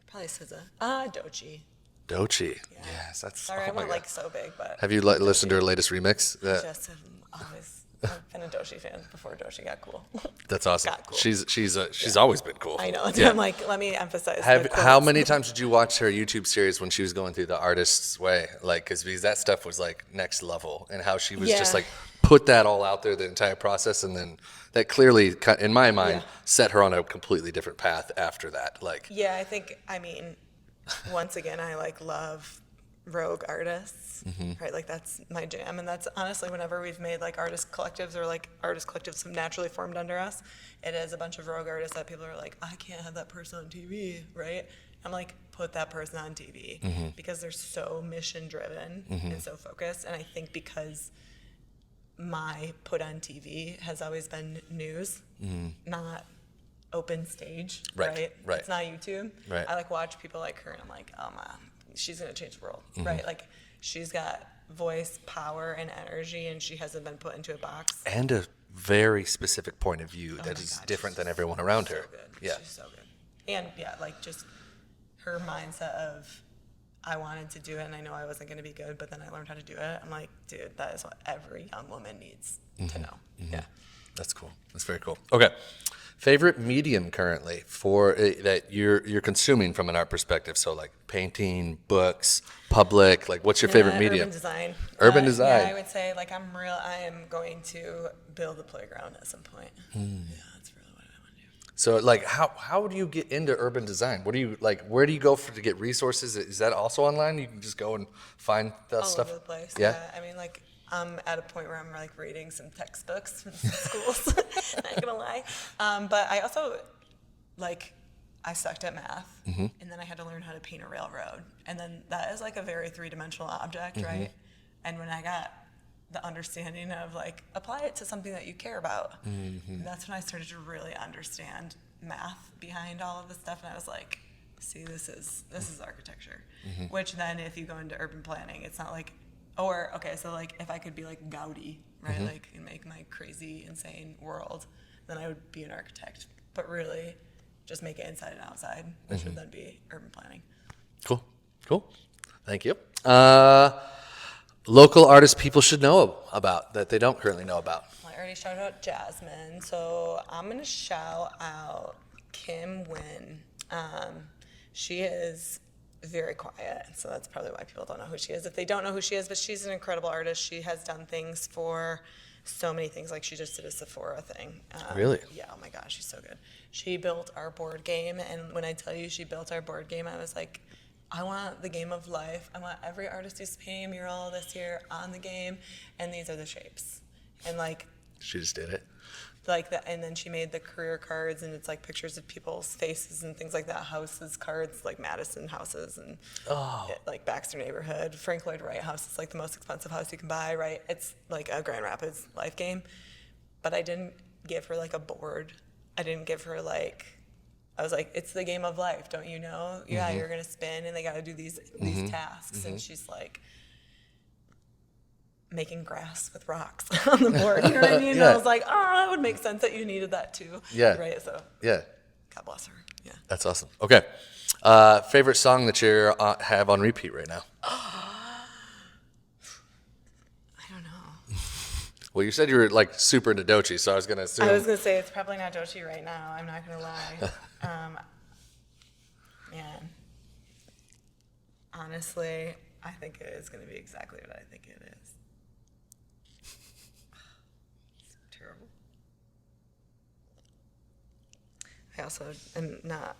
Probably SZA. Doechii. Yeah. Yes, that's. Sorry, oh I my went God. like so big, but Have you listened to her latest remix? I've been a Doechii fan before Doechii got cool. That's awesome. Got cool. She's always been cool. I know. Yeah. I'm like, let me emphasize. How quotes. many times did you watch her YouTube series when she was going through the artist's way? Like, because that stuff was like next level, and how she was just Yeah. like put that all out there, the entire process, and then that clearly, in my mind, set her on a completely different path after that. Like, Yeah, I mean, once again, I like love rogue artists, right? Like that's my jam, and that's honestly whenever we've made like artist collectives or like artist collectives have naturally formed under us, it is a bunch of rogue artists that people are like, I can't have that person on TV, right? I'm like, put that person on TV because they're so mission driven and so focused, and I think because my put on TV has always been news, not open stage, Right. It's not YouTube. Right. I like watch people like her, and I'm like, oh man, she's gonna change the world, right? Like she's got voice, power, and energy, and she hasn't been put into a box. and a very specific point of view Oh that my is God, different she's than everyone around so her. good. Yeah. She's so good. And yeah, like just her mindset of I wanted to do it, and I know I wasn't gonna be good, but then I learned how to do it. I'm like, dude, that is what every young woman needs to know. Yeah. That's cool. That's very cool. Okay. Favorite medium currently for that you're consuming from an art perspective? So like painting, books, public. Like, what's your favorite medium? Urban design. Urban design. Yeah, I would say like I am going to build a playground at some point. Yeah, that's really what I want to do. So like, how do you get into urban design? What do you like? Where do you go to get resources? Is that also online? You can just go and find that All stuff. over the place. Yeah. I mean, like I'm at a point where I'm like reading some textbooks from some schools. Not gonna lie, but I also like I sucked at math, and then I had to learn how to paint a railroad, and then that is like a very three-dimensional object, right? And when I got the understanding of like apply it to something that you care about, that's when I started to really understand math behind all of this stuff, and I was like, see, this is architecture. Which then if you go into urban planning, it's not like, or okay, so like if I could be like Gaudi, right, like and make my crazy insane world, then I would be an architect, but really just make it inside and outside, which would then be urban planning. Cool. Thank you. Local artists people should know about that they don't currently know about. I already shouted out Jasmine, so I'm gonna shout out Kim Wynn. She is very quiet, so that's probably why people don't know who she is. If they don't know who she is, but she's an incredible artist. She has done things for so many things, like she just did a Sephora thing. Really? Yeah, oh my gosh, she's so good. She built our board game, and when I tell you she built our board game, I was like, I want the game of life. I want every artist who's painting a mural this year on the game, and these are the shapes. And like She just did it. that, and then she made the career cards, and it's like pictures of people's faces and things like that. Houses cards, like Madison houses, and like Baxter neighborhood. Frank Lloyd Wright house is like the most expensive house you can buy, right? It's like a Grand Rapids life game. But I didn't give her like a board. I didn't give her like, I was like, it's the game of life, don't you know? Yeah, you're gonna spin, and they got to do these tasks, and she's like making grass with rocks on the board. You know what I mean? Yeah. And I was like, oh, it would make sense that you needed that too. Yeah. Right. So Yeah. God bless her. Yeah. That's awesome. Okay. Favorite song that you have on repeat right now? I don't know. Well, you said you were like super into Doechii, so I was gonna assume. I was gonna say it's probably not Doechii right now. I'm not gonna lie. Man, honestly, I think it is gonna be exactly what I think it is. It's terrible. I also am not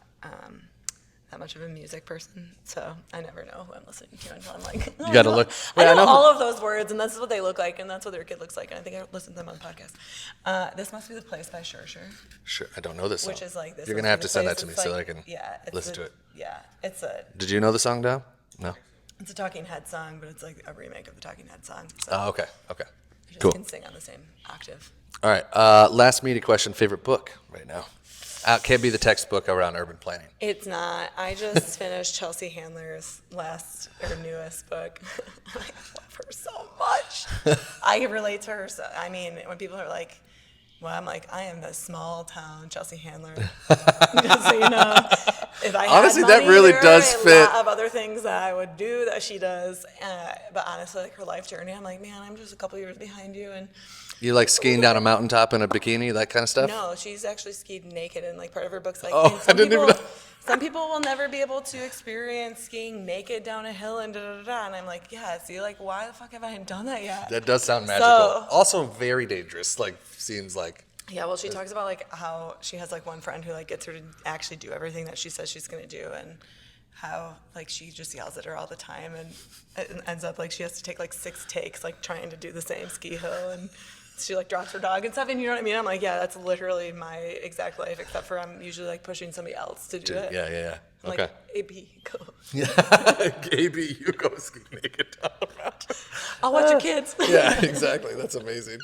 that much of a music person, so I never know who I'm listening to until I'm like, You gotta look. I Wait, know all of those words, and that's what they look like, and that's what their kid looks like, and I think I listened to them on podcast. This Must Be the Place by Sure. Sure, I don't know this song. Which is like this. You're Must gonna Be have the to send Place. that to me It's so like- that I can it's listen to it. Yeah, it's a Did you know the song, Dom? No. it's a Talking Head song, but it's like a remake of the Talking Head song. So Oh, okay. I just Cool. can sing on the same octave. All right. Last media question. Favorite book right now? Can't be the textbook around urban planning. It's not. I just finished Chelsea Handler's newest book. I love her so much. I relate to her. So, I mean, when people are like, well, I'm like, I am the small town Chelsea Handler. Just so you know, if I Honestly, had that money, really there are does a fit. lot of other things that I would do that she does. But honestly, like her life journey, I'm like, man, I'm just a couple years behind you. And You like skiing down a mountaintop in a bikini, that kind of stuff? no, she's actually skied naked, and like part of her book's like, Oh, and I didn't even know. some people will never be able to experience skiing naked down a hill and da da da. And I'm like, yeah, see, like, why the fuck have I done that yet? That does sound magical. So- Also very dangerous. Like seems like. Yeah, well, she talks about like how she has like one friend who like gets her to actually do everything that she says she's gonna do, and how like she just yells at her all the time, and it ends up like she has to take like 6 takes like trying to do the same ski hill, and she like drops her dog and stuff, and you know what I mean? I'm like, yeah, that's literally my exact life, except for I'm usually like pushing somebody else to do it. Yeah. I'm Okay. like, AB, go. Yeah. AB, you go ski naked down the mountain. I'll watch your kids. Yeah, exactly. That's amazing.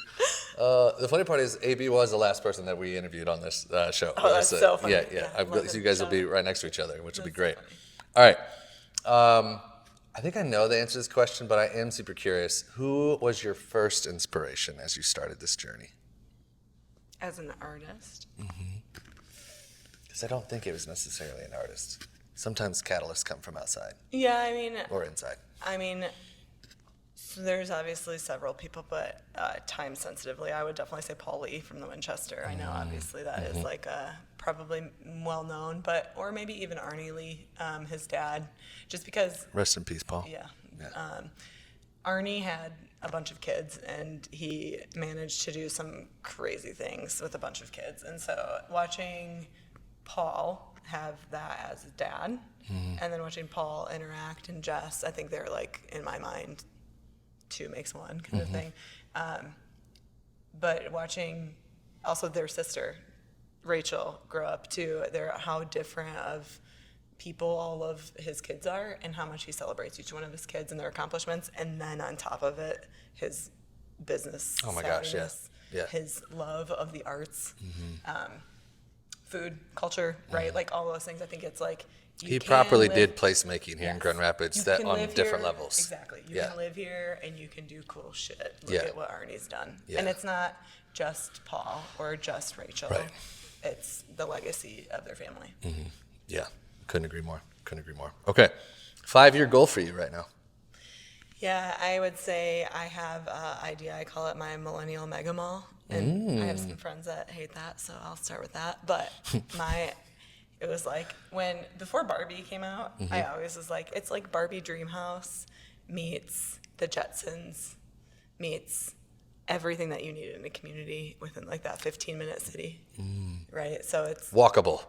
The funny part is AB was the last person that we interviewed on this show. Oh, that's so funny. Yeah. Yeah, I'm love so you it. guys will Shout be out. right next to each other, which will be That's great. so All right. I think I know the answer to this question, but I am super curious. Who was your first inspiration as you started this journey? As an artist, Because I don't think it was necessarily an artist. Sometimes catalysts come from outside yeah, I mean, or inside. So there's obviously several people, but time sensitively, I would definitely say Paul Lee from the Winchester. I know obviously that is like probably well known, but or maybe even Arnie Lee, his dad, just because Rest in peace, Paul. yeah. Arnie had a bunch of kids, and he managed to do some crazy things with a bunch of kids. And so watching Paul have that as a dad, and then watching Paul interact and Jess, I think they're like, in my mind, 2 makes 1 kind of thing. But watching also their sister, Rachel, grow up too, how different of people all of his kids are, and how much he celebrates each one of his kids and their accomplishments, and then on top of it, his business Oh my gosh, yeah. savviness, Yeah. his love of the arts, food, culture, right? Like all those things. I think it's like you He can properly live- did placemaking here in Yes. Grand Rapids You that can on live different here- levels. Exactly. You Yeah. can live here and you can do cool shit. Look Yeah. at what Arnie's done. Yeah. And it's not just Paul or just Rachel. Right. It's the legacy of their family. Yeah, couldn't agree more. Okay, 5-year goal for you right now. Yeah, I would say I have an idea. I call it my millennial mega mall. And I have some friends that hate that, so I'll start with that. But it was like before Barbie came out, I always was like, it's like Barbie Dreamhouse meets the Jetsons meets everything that you need in a community within like that 15-minute city, right? So it's Walkable.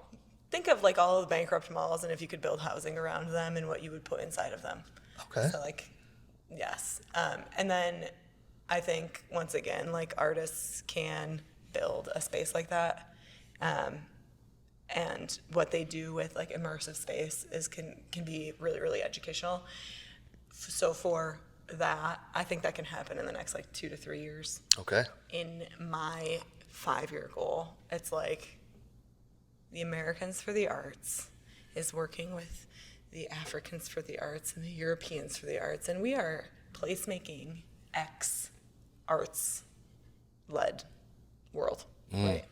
think of like all of the bankrupt malls, and if you could build housing around them and what you would put inside of them. Okay. So like, yes. And then I think once again, like artists can build a space like that. And what they do with like immersive space can be really, really educational. So for that, I think that can happen in the next like 2 to 3 years. Okay. In my 5-year goal, it's like the Americans for the Arts is working with the Africans for the Arts and the Europeans for the Arts, and we are placemaking arts led world, right?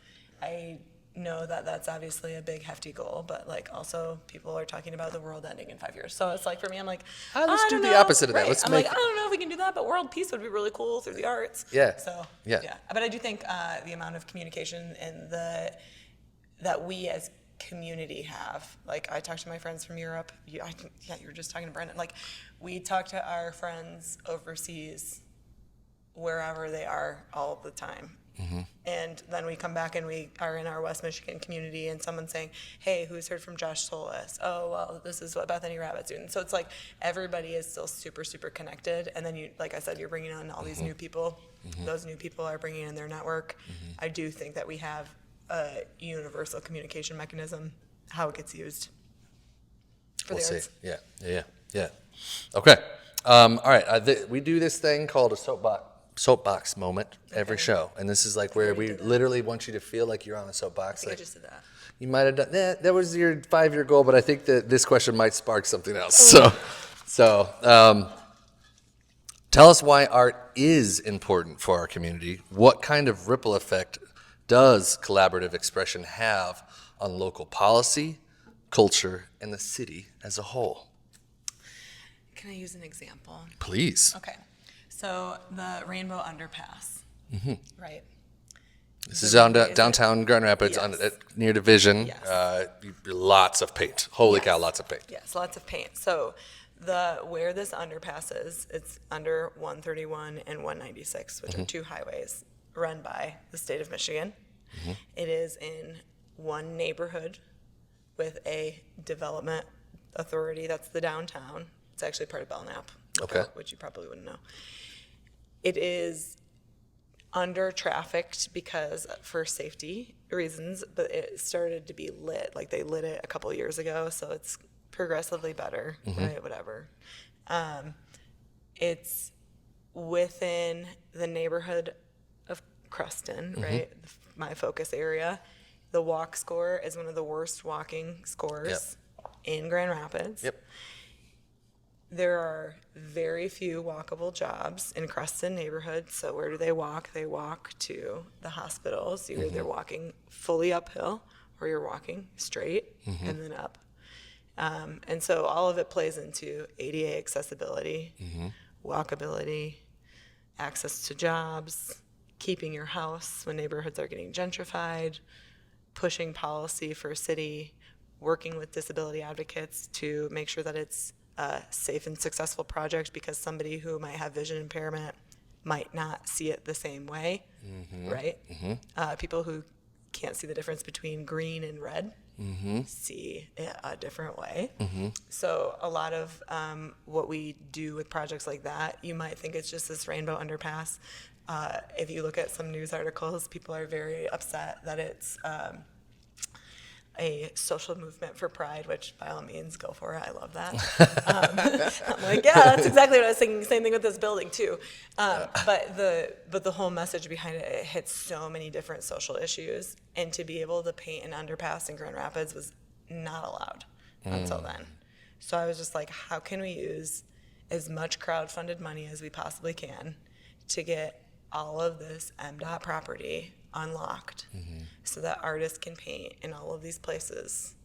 I know that that's obviously a big, hefty goal, but like also people are talking about the world ending in 5 years. So it's like for me, I'm like, let's I do don't the know. opposite of that. Right. Let's I'm make like, I don't know if we can do that, but world peace would be really cool through the arts. Yeah. So Yeah. But I do think the amount of communication and that we as community have. Like I talk to my friends from Europe. You were just talking to Brendan. Like we talk to our friends overseas, wherever they are, all the time. And then we come back and we are in our West Michigan community and someone's saying, hey, who's heard from Josh Solis? Oh, well, this is what Bethany Rabbit's doing. So it's like everybody is still super, super connected. And then you, like I said, you're bringing on all these new people. Those new people are bringing in their network. I do think that we have a universal communication mechanism, how it gets used for We'll the see. arts. Yeah. Okay. All right. We do this thing called a soapbox moment every Okay. show, and this is like where already we did that. literally want you to feel like you're on a soapbox. I think Like I just did that. you might have done that was your 5-year goal, but I think that this question might spark something else. Oh. So tell us why art is important for our community. What kind of ripple effect does collaborative expression have on local policy, culture, and the city as a whole? Can I use an example? Please. Okay. So the Rainbow Underpass, right? This is downtown Grand Rapids Yes. near Division. Yes. Lots of paint. Holy cow, Yes. lots of paint. Yes, lots of paint. So where this underpass is, it's under 131 and 196, which are two highways run by the state of Michigan. It is in one neighborhood with a development authority. That's the downtown. It's actually part of Belknap, Okay. which you probably wouldn't know. It is under trafficked because for safety reasons, but it started to be lit. Like they lit it a couple of years ago, so it's progressively better, right? Whatever. It's within the neighborhood of Cruston, right? My focus area. The walk score is one of the worst walking scores in Grand Rapids. Yep. There are very few walkable jobs in Cruston neighborhood. So where do they walk? They walk to the hospitals. You're either walking fully uphill or you're walking straight and then up. And so all of it plays into ADA accessibility, walkability, access to jobs, keeping your house when neighborhoods are getting gentrified, pushing policy for a city, working with disability advocates to make sure that it's a safe and successful project because somebody who might have vision impairment might not see it the same way, right? People who can't see the difference between green and red see it a different way. So a lot of what we do with projects like that, you might think it's just this rainbow underpass. If you look at some news articles, people are very upset that it's a social movement for pride, which by all means, go for it. I love that. I'm like, yeah, that's exactly what I was thinking. Same thing with this building too. But the whole message behind it, it hits so many different social issues, and to be able to paint an underpass in Grand Rapids was not allowed until then. So I was just like, how can we use as much crowd-funded money as we possibly can to get all of this MDOT property unlocked so that artists can paint in all of these places,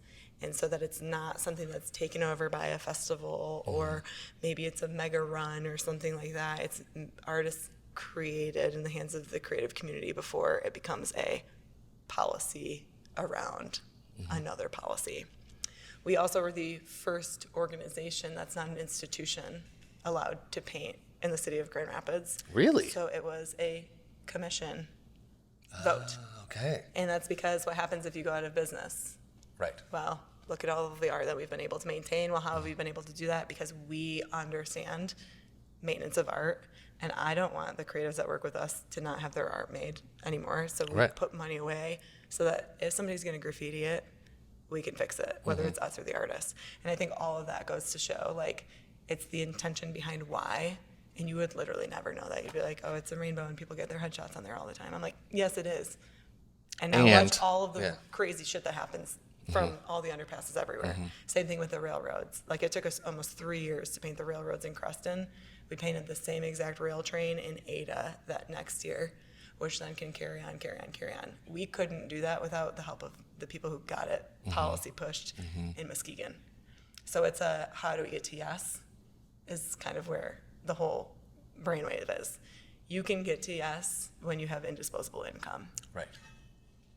and so that it's not something that's taken over by a festival or maybe it's a mega run or something like that. It's artists created in the hands of the creative community before it becomes a policy around another policy. We also were the first organization that's not an institution allowed to paint in the city of Grand Rapids. Really? So it was a commission vote. Okay. And that's because what happens if you go out of business? Right. Well, look at all of the art that we've been able to maintain. Well, how have we been able to do that? Because we understand maintenance of art, and I don't want the creatives that work with us to not have their art made anymore. So we Right. put money away so that if somebody's going to graffiti it, we can fix it, whether it's us or the artist. And I think all of that goes to show, like, it's the intention behind why. And you would literally never know that. You'd be like, oh, it's a rainbow and people get their headshots on there all the time. I'm like, yes, it is. And now watch all of the crazy shit that happens from all the underpasses everywhere. Same thing with the railroads. Like, it took us almost 3 years to paint the railroads in Cruston. We painted the same exact rail train in Ada that next year, which then can carry on, carry on, carry on. We couldn't do that without the help of the people who got it policy pushed in Muskegon. So it's a how do we get to yes is kind of where the whole brainwave is. You can get to yes when you have indisposable income. Right.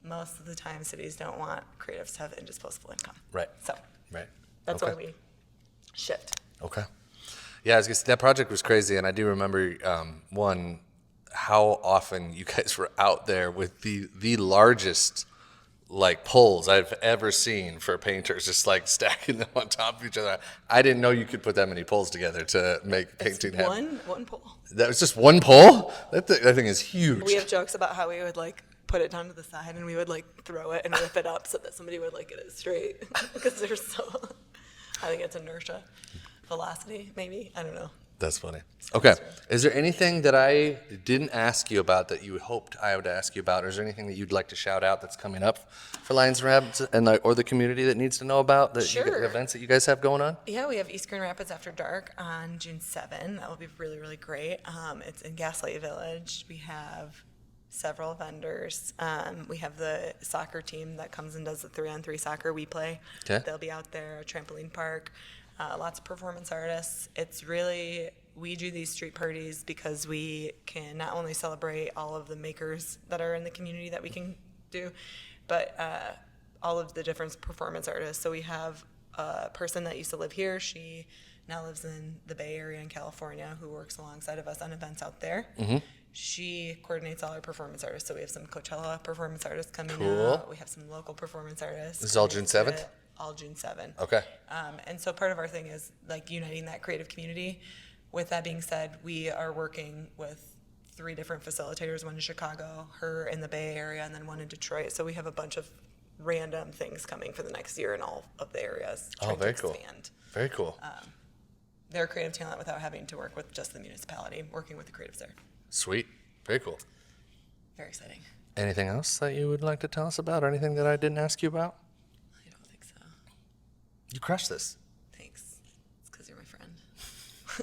Most of the time, cities don't want creatives to have indisposable income. Right. So Right. that's Okay. why we shift. Okay. Yeah, I was gonna say, that project was crazy, and I do remember how often you guys were out there with the largest like poles I've ever seen for painters, just like stacking them on top of each other. I didn't know you could put that many poles together to make painting It's happen. one pole. That was just one pole? That thing is huge. We have jokes about how we would like put it down to the side and we would like throw it and rip it up so that somebody would like get it straight because they're so. I think it's inertia, velocity, maybe. I don't know. That's funny. Okay. Is there anything that I didn't ask you about that you hoped I would ask you about? Or is there anything that you'd like to shout out that's coming up for Lions and Rapids and or the community that needs to know about the Sure. events that you guys have going on? Yeah, we have East Grand Rapids After Dark on June 7. That will be really, really great. It's in Gaslight Village. We have several vendors. We have the soccer team that comes and does the 3-on-3 soccer we play. Okay. They'll be out there, a trampoline park, lots of performance artists. It's really, we do these street parties because we can not only celebrate all of the makers that are in the community that we can do, but all of the different performance artists. So we have a person that used to live here. She now lives in the Bay Area in California who works alongside of us on events out there. She coordinates all our performance artists. So we have some Coachella performance artists coming Cool. out. We have some local performance artists. This is all coming June to 7th? it. All June 7. Okay. And so part of our thing is like uniting that creative community. With that being said, we are working with 3 different facilitators, one in Chicago, her in the Bay Area, and then one in Detroit. So we have a bunch of random things coming for the next year in all of the areas. Oh, trying to very cool. expand Very cool. their creative talent without having to work with just the municipality, working with the creatives there. Sweet. Very cool. Very exciting. Anything else that you would like to tell us about or anything that I didn't ask you about? I don't think so. You crushed this.